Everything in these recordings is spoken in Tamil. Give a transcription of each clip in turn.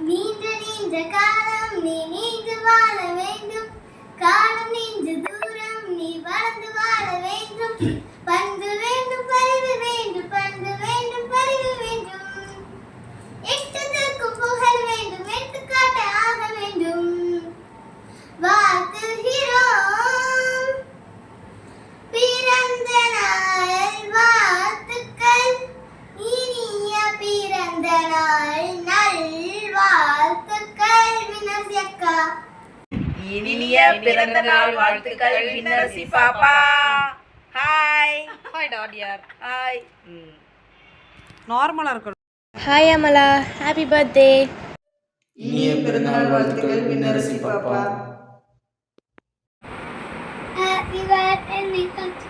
நீண்ட நீண்ட காலம் நீ நீண்டு வாழ வேண்டும், காலம் நீண்ட தூரம் நீ வளர்ந்து வாழ வேண்டும், பண்பு வேண்டும் பரிவு வேண்டும், பண்பு வேண்டும் பரிவு வேண்டும், எட்டதற்கும் புகழ் வேண்டும், எடுத்துக்காட்ட ஆக வேண்டும். வாழ்த்துகிறோம் பிறந்த நாள் வாழ்த்துக்கள், இனிய பிறந்த நாள் நல்வாழ்த்துக்கள் வினர்சி அக்கா. இனிய பிறந்த நாள் வாழ்த்துக்கள் வினர்சி பாப்பா. ஹாய் ஹாய் டாடியர். ஹாய். நார்மலா இருக்கணும். Hi Amala, happy birthday. இனிய பிறந்தநாள் வாழ்த்துக்கள் வினரசி பாப்பா. Happy birthday Vinarasi.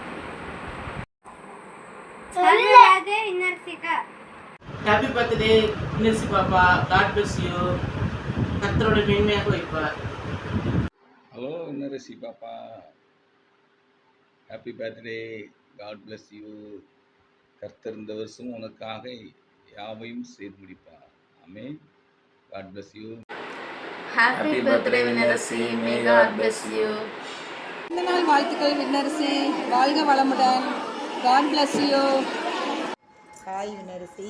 சொல்லுங்க வினர்சி அக்கா. ஹாப்பி பர்த்டே வினர்சி பாப்பா. God bless you. கர்த்தரோட மேன்மையாக வைப்பார். ஹலோ வினரசி பாப்பா, happy birthday, God bless you. கர்த்தர் இந்த வருஷம் உனக்காக யாவையும் செய்து முடிப்பார். Amen. God bless you. Happy birthday Vinarasi. May God bless you. இந்த நாள் வாழ்த்துக்கள் விண்ணரசி, வாழ்க வளமுடன். God bless you. Hi Vinarasi,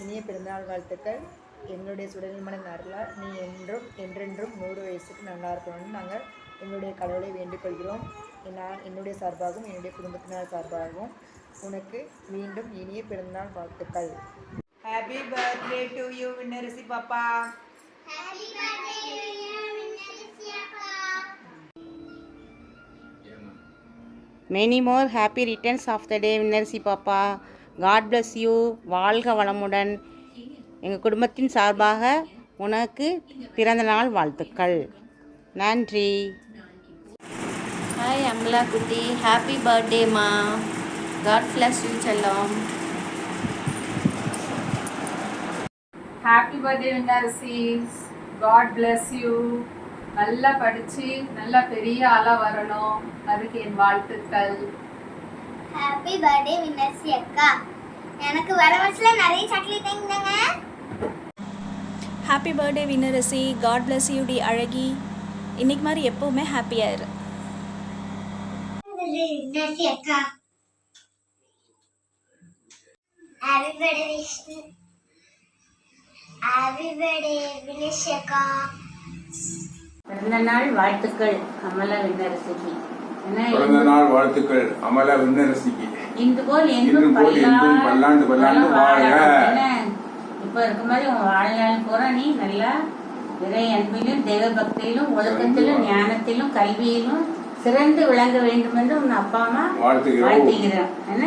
இனிய பிறந்தநாள் வாழ்த்துக்கள். எங்களுடைய சுடநிர்மண நாளில் நீ என்றும் என்றென்றும் 100 வயசுக்கு நல்லா இருக்கணும்னு நாங்கள் எங்களுடைய கடவுளை வேண்டிக் கொள்கிறோம். நான் என்னுடைய சார்பாகவும் என்னுடைய குடும்பத்தினர் சார்பாகவும் உனக்கு மீண்டும் இனிய பிறந்தநாள் வாழ்த்துக்கள். Happy birthday to you Vinnarasi பாப்பா. ஹாப்பி பர்த்டே வினர்சி அக்கா. Many more happy returns of the day Vinnarasi பாப்பா. God bless you. வாழ்க வளமுடன். எங்கள் குடும்பத்தின் சார்பாக உனக்கு பிறந்த நாள் வாழ்த்துக்கள். நன்றி. ஹாய் அமலா குட்டி, ஹாப்பி பர்த்டேம்மா. காட் பிளஸ் யூ செல்லம். Happy birthday Vinarasi. God bless you. நல்லா படித்து நல்லா பெரிய ஆளாக வரணும், அதுக்கு என் வாழ்த்துக்கள். ஹாப்பி பர்த்டே வினர்சி அக்கா. எனக்கு வர வருஷத்துல நிறைய சாக்லேட் வாங்கினாங்க. Happy birthday Vinarasi. God bless you டி அழகி. இன்னைக்கு மாதிரி எப்பவுமே ஹாப்பியாக இரு. வினர்சி அக்கா. Happy birthday Vishnu. Happy birthday Vinarasi அக்கா. பிறந்த நாள் வாழ்த்துக்கள் அமலா விண்ணரசிக்கு. பிறந்த நாள் வாழ்த்துக்கள் அமலா விண்ணரசிக்கு. இன்று போல் என்றும் பல்லாண்டு வாழ்க. இப்போ இருக்க மாதிரி உன் வாழ்நாள் பூரா நீ நல்லா இறை அன்பிலும் தெய்வ பக்தியிலும் ஒழுக்கத்திலும் ஞானத்திலும் கல்வியிலும் சிறந்து விளங்க வேண்டும் என்று உன் அப்பா அம்மா வாழ்த்துகிறோம். என்ன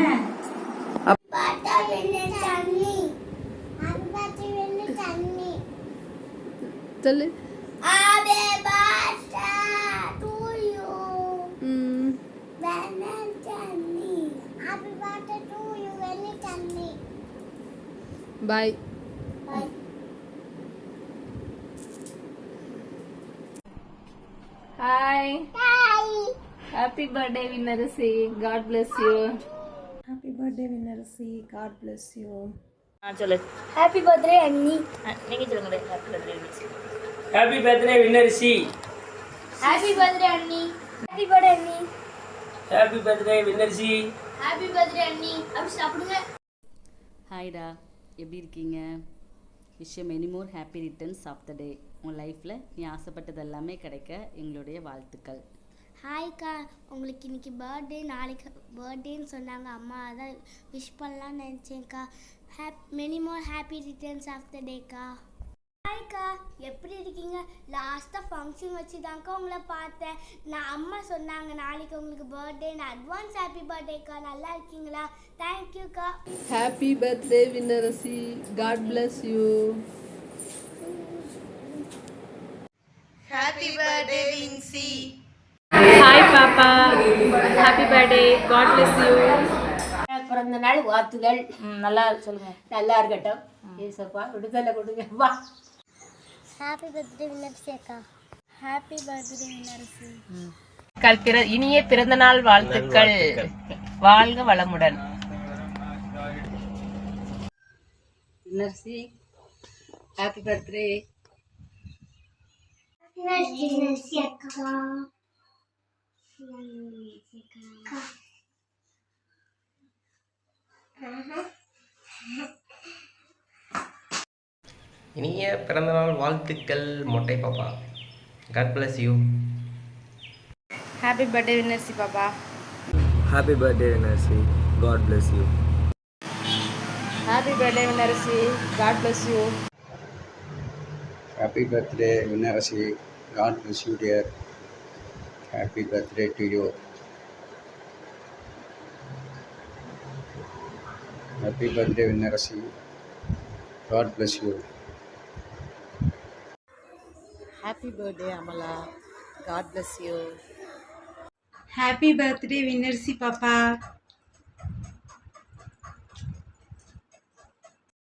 சொல்லு. Happy birthday to you. Vanny. Happy birthday to you, Vanny. Bye. Bye. Hi. Bye. Happy birthday Vinarasi. God bless you. Happy birthday Vinarasi, God bless you. சொல்லு. Happy birthday Annie. நீங்க சொல்லுங்க. Happy birthday. Happy birthday Vinarasi. Happy birthday Annie. Happy birthday Annie. Happy birthday Vinarasi. Happy birthday Annie. அப்படி சாப்பிடுங்க. ஹாய்டா, எப்படி இருக்கீங்க? Wish you many more happy returns of the day. உங்கள் லைஃப்பில் நீ ஆசைப்பட்டது எல்லாமே கிடைக்க எங்களுடைய வாழ்த்துக்கள். ஹாய்க்கா, உங்களுக்கு இன்னைக்கு பர்த்டே, நாளைக்கு பர்த்டேன்னு சொன்னாங்க அம்மா, அதான் விஷ் பண்ணலான்னு நினச்சேன்க்கா. Many more happy returns of the டேக்கா. ஹாய்க்கா, எப்படி இருக்கீங்க? லாஸ்ட்டாக ஃபங்க்ஷன் வச்சு தான்க்கா உங்களை பார்த்தேன். நான் அம்மா சொன்னாங்க நாளைக்கு உங்களுக்கு பர்த்டே. நான் அட்வான்ஸ் ஹாப்பி பர்த்டேக்கா. நல்லா இருக்கீங்களா? தேங்க்யூக்கா. Happy birthday Vinarasi. God bless you. Happy birthday Vinsi. Hi பாப்பா. Happy birthday. God bless you. பிறந்த நாள் வாழ்த்துக்கள். நல்லா சொல்லுங்க. நல்லா இருக்கட்டும். ஏசப்பா விடுதலை கொடுங்கப்பா. ஹாப்பி பர்த்டே வினர்சி அக்கா. Happy birthday Vinarasi. இனிய பிறந்த நாள் வாழ்த்துக்கள். வாழ்க வளமுடன். வினர்சி, ஹாப்பி பர்த்டே. Merci அக்கா. இனிய பிறந்தநாள் வாழ்த்துக்கள் மொட்டை பாப்பா. God bless you. Happy birthday Vinnarasi பாப்பா. Happy birthday Vinarasi. God bless you. Happy birthday Vinnarasi. God bless you. Happy birthday, Vinarasi. God bless you, dear. Happy birthday to you. Happy birthday, Vinarasi. God bless you. Happy birthday, Amala. God bless you. Happy birthday, Vinarsi Papa.